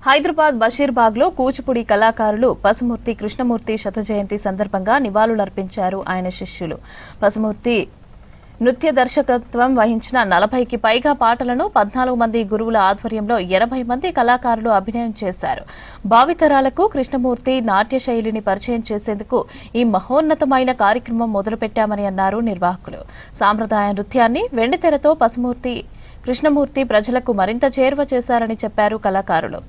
హైదరాబాద్ బషీర్బాగ్లో కూచిపూడి కళాకారులు పసుమూర్తి కృష్ణమూర్తి శత జయంతి సందర్భంగా నివాళులర్పించారు ఆయన శిష్యులు. పసుమూర్తి నృత్య దర్శకత్వం వహించిన 40కి పైగా పాటలను 14 మంది గురువుల ఆధ్వర్యంలో 80 మంది కళాకారులు అభినయం చేశారు. భావితరాలకు కృష్ణమూర్తి నాట్య శైలిని పరిచయం చేసేందుకు ఈ మహోన్నతమైన కార్యక్రమం మొదలుపెట్టామని అన్నారు నిర్వాహకులు. సాంప్రదాయ నృత్యాన్ని వెండితెరతో పసుమూర్తి కృష్ణమూర్తి ప్రజలకు మరింత చేరువ చేశారని చెప్పారు కళాకారులు.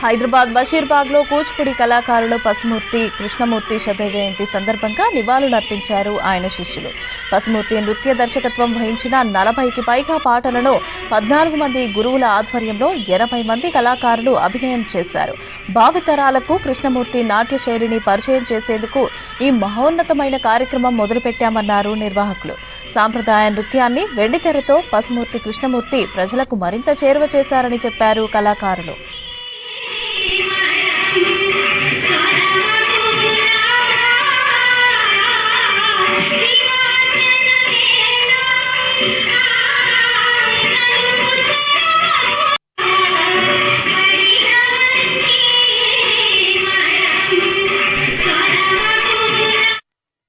హైదరాబాద్ బషీర్బాగ్లో కూచిపూడి కళాకారులు పసుమూర్తి కృష్ణమూర్తి శత జయంతి సందర్భంగా నివాళులర్పించారు ఆయన శిష్యులు. పసుమూర్తి నృత్య దర్శకత్వం వహించిన 40కి పైగా పాటలను 14 మంది గురువుల ఆధ్వర్యంలో 80 మంది కళాకారులు అభినయం చేశారు. భావితరాలకు కృష్ణమూర్తి నాట్య శైలిని పరిచయం చేసేందుకు ఈ మహోన్నతమైన కార్యక్రమం మొదలుపెట్టామన్నారు నిర్వాహకులు. సాంప్రదాయ నృత్యాన్ని వెండితెరతో పసుమూర్తి కృష్ణమూర్తి ప్రజలకు మరింత చేరువ చేశారని చెప్పారు కళాకారులు.